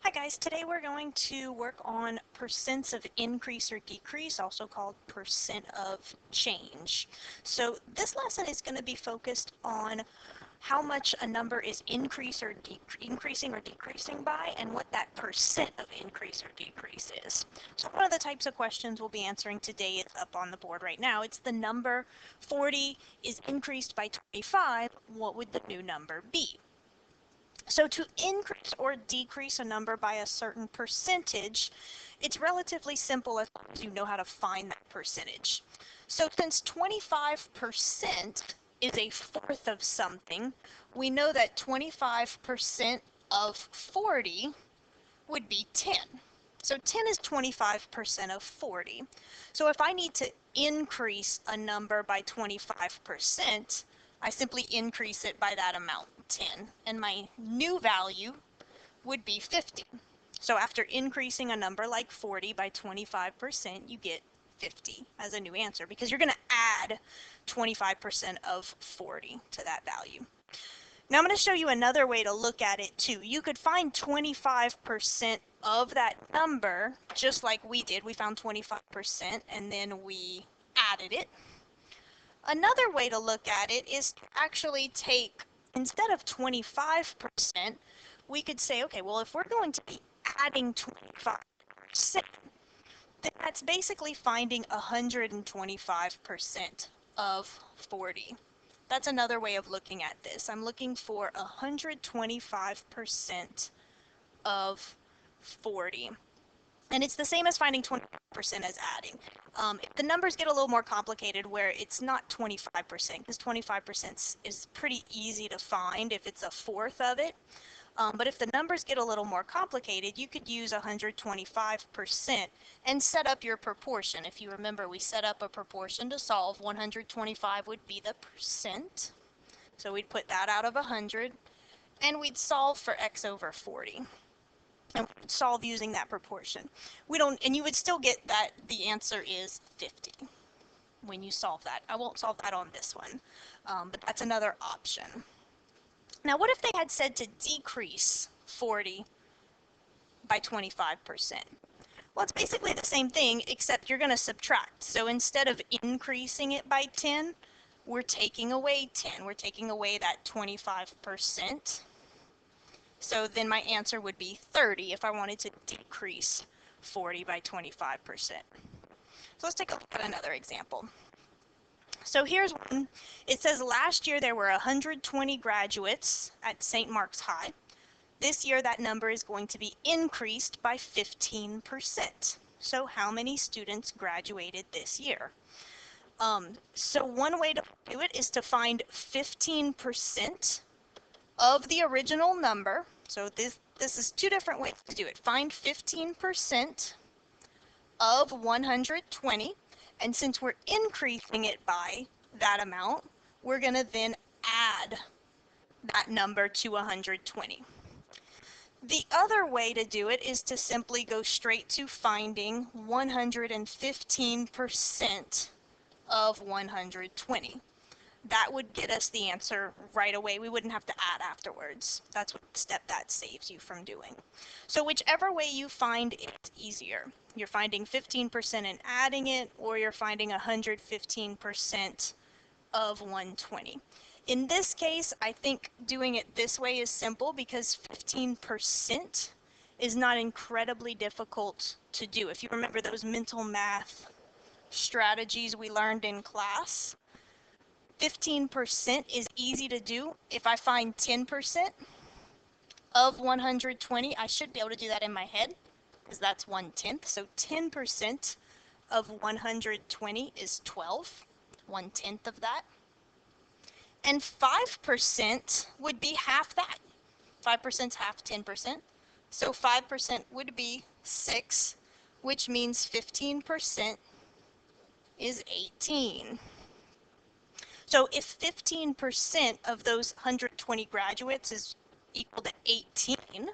Hi guys, today we're going to work on percents of increase or decrease, also called percent of change. So this lesson is going to be focused on how much a number is increasing or decreasing by and what that percent of increase or decrease is. So one of the types of questions we'll be answering today is up on the board right now. It's the number 40 is increased by 25. What would the new number be? So to increase or decrease a number by a certain percentage, it's relatively simple as long as you know how to find that percentage. So since 25% is a fourth of something, we know that 25% of 40 would be 10. So 10 is 25% of 40. So if I need to increase a number by 25%, I simply increase it by that amount, 10, and my new value would be 50. So after increasing a number like 40 by 25%, you get 50 as a new answer because you're going to add 25% of 40 to that value. Now I'm going to show you another way to look at it too. You could find 25% of that number just like we did. We found 25% and then we added it. Another way to look at it is to actually take, instead of 25%, we could say, okay, well, if we're going to be adding 25%, then that's basically finding 125% of 40. That's another way of looking at this. I'm looking for 125% of 40. And it's the same as finding 25% as adding. If the numbers get a little more complicated where it's not 25%, because 25% is pretty easy to find if it's a fourth of it. But if the numbers get a little more complicated, you could use 125% and set up your proportion. If you remember, we set up a proportion to solve. 125 would be the percent. So we'd put that out of 100, and we'd solve for x over 40. And we would solve using that proportion. And you would still get that the answer is 50 when you solve that. I won't solve that on this one, but that's another option. Now, what if they had said to decrease 40 by 25%? Well, it's basically the same thing, except you're going to subtract. So instead of increasing it by 10, we're taking away 10. We're taking away that 25%. So then my answer would be 30 if I wanted to decrease 40 by 25%. So let's take a look at another example. So here's one. It says last year there were 120 graduates at St. Mark's High. This year that number is going to be increased by 15%. So how many students graduated this year? So one way to do it is to find 15% of the original number. So this is two different ways to do it. Find 15% of 120, and since we're increasing it by that amount, we're going to then add that number to 120. The other way to do it is to simply go straight to finding 115% of 120. That would get us the answer right away. We wouldn't have to add afterwards. That's what step that saves you from doing. So whichever way you find it easier. You're finding 15% and adding it, or you're finding 115% of 120. In this case, I think doing it this way is simple because 15% is not incredibly difficult to do. If you remember those mental math strategies we learned in class, 15% is easy to do. If I find 10% of 120, I should be able to do that in my head because that's 1/10. So 10% of 120 is 12, 1/10 of that. And 5% would be half that. 5% is half 10%. So 5% would be 6, which means 15% is 18. So if 15% of those 120 graduates is equal to 18,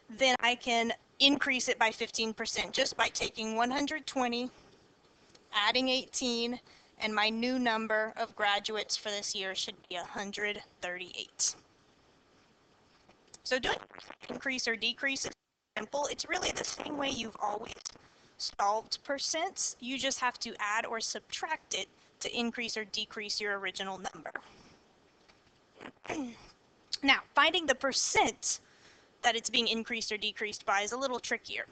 then I can increase it by 15% just by taking 120, adding 18, and my new number of graduates for this year should be 138. So doing increase or decrease is example, it's really the same way you've always solved percents. You just have to add or subtract it to increase or decrease your original number. Now, finding the percent that it's being increased or decreased by is a little trickier.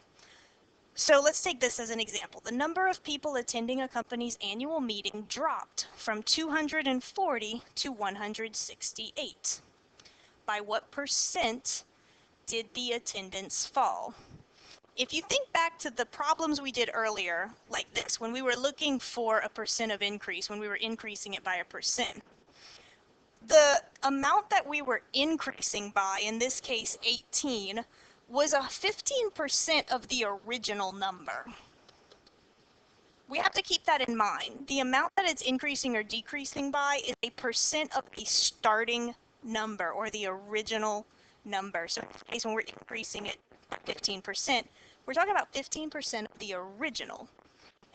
So let's take this as an example. The number of people attending a company's annual meeting dropped from 240 to 168. By what percent did the attendance fall? If you think back to the problems we did earlier, like this, when we were looking for a percent of increase, when we were increasing it by a percent, the amount that we were increasing by, in this case 18, was a 15% of the original number. We have to keep that in mind. The amount that it's increasing or decreasing by is a percent of the starting number or the original number. So in this case, when we're increasing it by 15%, we're talking about 15% of the original.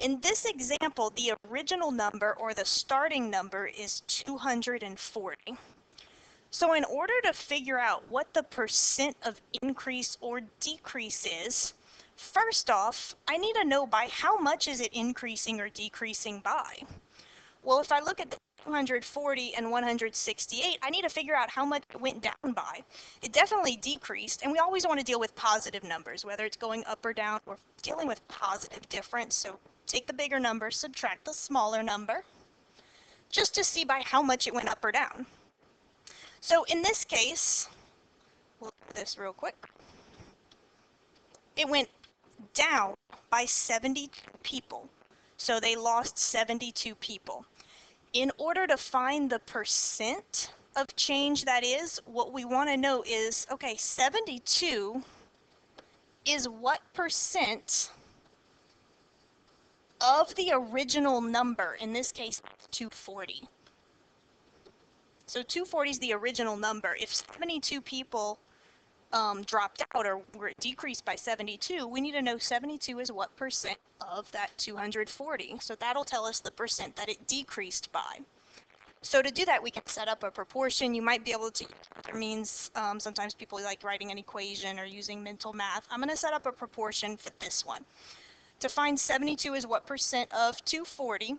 In this example, the original number or the starting number is 240. So in order to figure out what the percent of increase or decrease is, first off, I need to know by how much is it increasing or decreasing by. Well, if I look at the 240 and 168, I need to figure out how much it went down by. It definitely decreased, and we always want to deal with positive numbers, whether it's going up or down, we're dealing with positive difference. So take the bigger number, subtract the smaller number, just to see by how much it went up or down. So in this case, we'll do this real quick. It went down by 72 people. So they lost 72 people. In order to find the percent of change that is, what we want to know is, okay, 72 is what percent of the original number, in this case, 240. So 240 is the original number. If 72 people dropped out or were decreased by 72, we need to know 72 is what percent of that 240. So that'll tell us the percent that it decreased by. So to do that, we can set up a proportion. You might be able to use other means. Sometimes people like writing an equation or using mental math. I'm going to set up a proportion for this one. To find 72 is what percent of 240.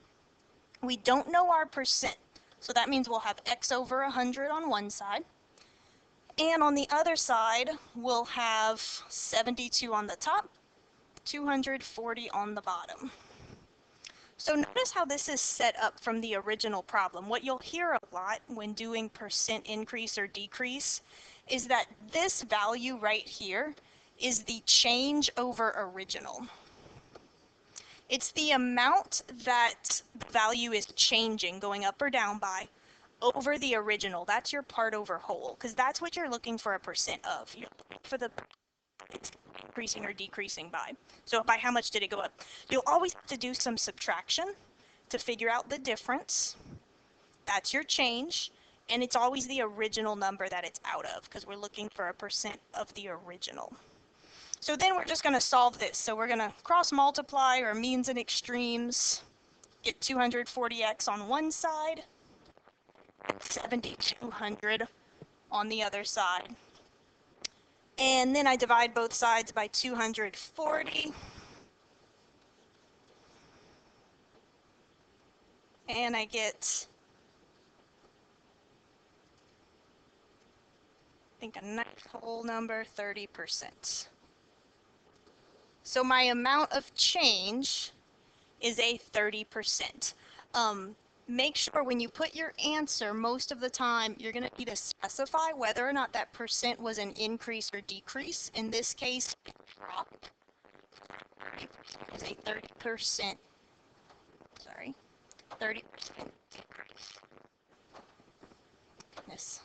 We don't know our percent. So that means we'll have x over 100 on one side. And on the other side, we'll have 72 on the top, 240 on the bottom. So notice how this is set up from the original problem. What you'll hear a lot when doing percent increase or decrease is that this value right here is the change over original. It's the amount that the value is changing, going up or down by, over the original. That's your part over whole, because that's what you're looking for a percent of. You're looking for the it's increasing or decreasing by. So by how much did it go up? You'll always have to do some subtraction to figure out the difference. That's your change, and it's always the original number that it's out of, because we're looking for a percent of the original. So then we're just going to solve this. So we're going to cross multiply our means and extremes, get 240x on one side, 7,200 on the other side. And then I divide both sides by 240. And I get, I think, a nice whole number, 30%. So my amount of change is a 30%. Make sure when you put your answer, most of the time, you're going to need to specify whether or not that percent was an increase or decrease. In this case, it dropped. 30% is a 30%, sorry, 30% decrease. Goodness.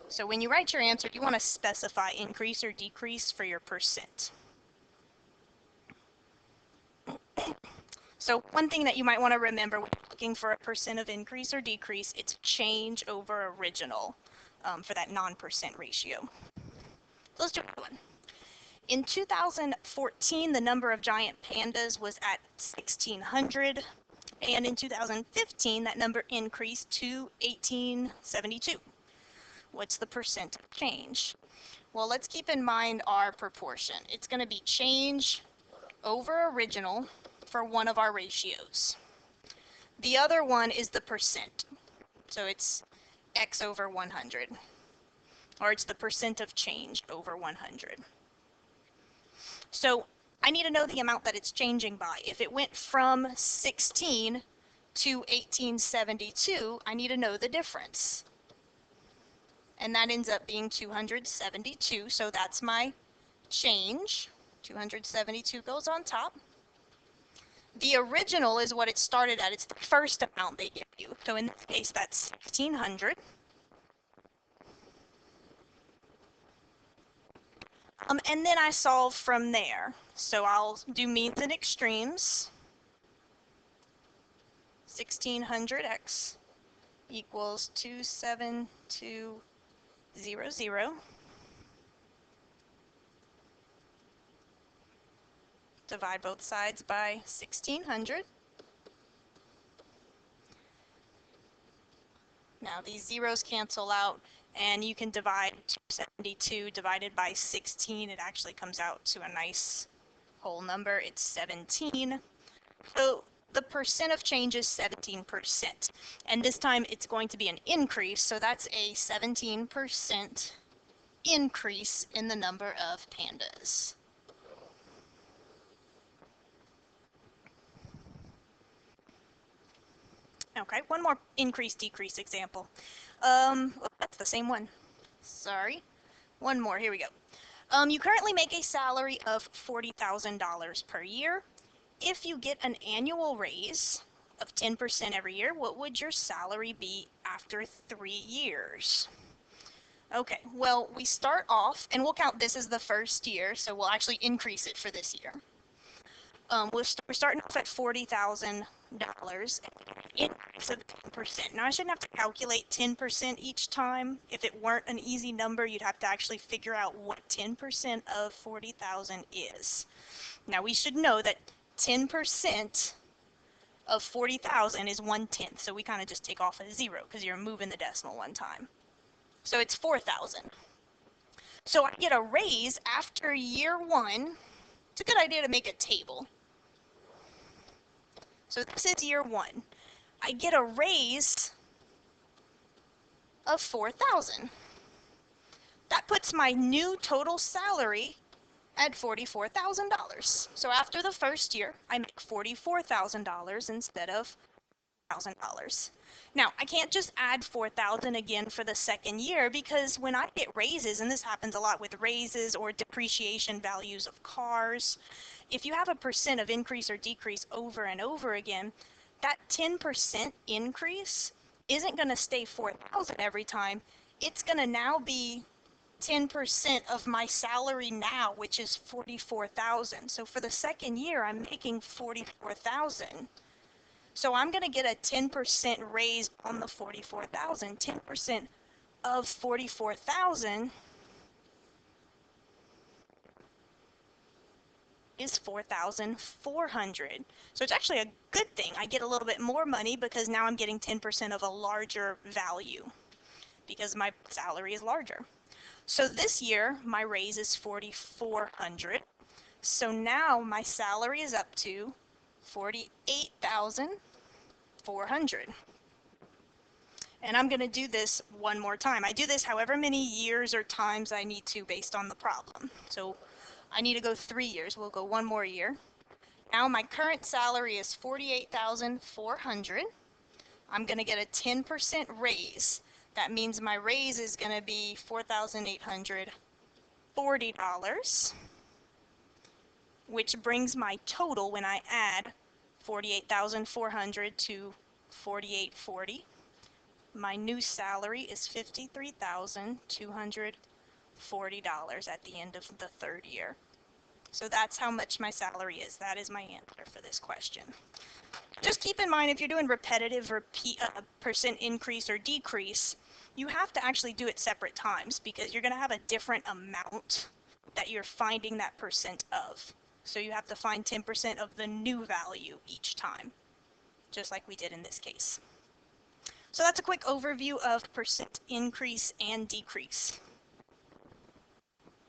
So when you write your answer, you want to specify increase or decrease for your percent. So one thing that you might want to remember when you're looking for a percent of increase or decrease, it's change over original for that non-percent ratio. So let's do another one. In 2014, the number of giant pandas was at 1,600, and in 2015, that number increased to 1,872. What's the percent of change? Well, let's keep in mind our proportion. It's going to be change over original for one of our ratios. The other one is the percent. So it's x over 100. Or it's the percent of change over 100. So I need to know the amount that it's changing by. If it went from 16 to 1872, I need to know the difference. And that ends up being 272, so that's my change. 272 goes on top. The original is what it started at. It's the first amount they give you. So in this case, that's 1600. And then I solve from there. So I'll do means and extremes. 1600x equals 27200. Divide both sides by 1600. Now these zeros cancel out, and you can divide 272 divided by 16. It actually comes out to a nice whole number. It's 17. So the percent of change is 17%. And this time it's going to be an increase, so that's a 17% increase in the number of pandas. Okay, one more increase-decrease example. That's the same one. Sorry. One more, here we go. You currently make a salary of $40,000 per year. If you get an annual raise of 10% every year, what would your salary be after 3 years? Okay, well, we start off, and we'll count this as the first year, so we'll actually increase it for this year. We're starting off at $40,000, increase of 10%. Now, I shouldn't have to calculate 10% each time. If it weren't an easy number, you'd have to actually figure out what 10% of 40,000 is. Now, we should know that 10% of 40,000 is 1/10, so we kind of just take off a 0 because you're moving the decimal one time. So it's 4,000. So I get a raise after year 1. It's a good idea to make a table. So this is year 1. I get a raise of 4,000. That puts my new total salary at $44,000. So after the first year, I make $44,000 instead of $1,000. Now, I can't just add 4,000 again for the second year, because when I get raises, and this happens a lot with raises or depreciation values of cars, if you have a percent of increase or decrease over and over again, that 10% increase isn't going to stay 4,000 every time. It's going to now be 10% of my salary now, which is 44,000. So for the second year, I'm making 44,000. So I'm going to get a 10% raise on the 44,000. 10% of 44,000 is 4,400. So it's actually a good thing. I get a little bit more money because now I'm getting 10% of a larger value because my salary is larger. So this year, my raise is 4,400. So now my salary is up to 48,400. And I'm going to do this one more time. I do this however many years or times I need to based on the problem. So I need to go 3 years. We'll go one more year. Now my current salary is 48,400. I'm going to get a 10% raise. That means my raise is going to be $4,840, which brings my total when I add 48,400 to 4840. My new salary is $53,240 at the end of the third year. So that's how much my salary is. That is my answer for this question. Just keep in mind, if you're doing repetitive percent increase or decrease, you have to actually do it separate times because you're going to have a different amount that you're finding that percent of. So you have to find 10% of the new value each time, just like we did in this case. So that's a quick overview of percent increase and decrease.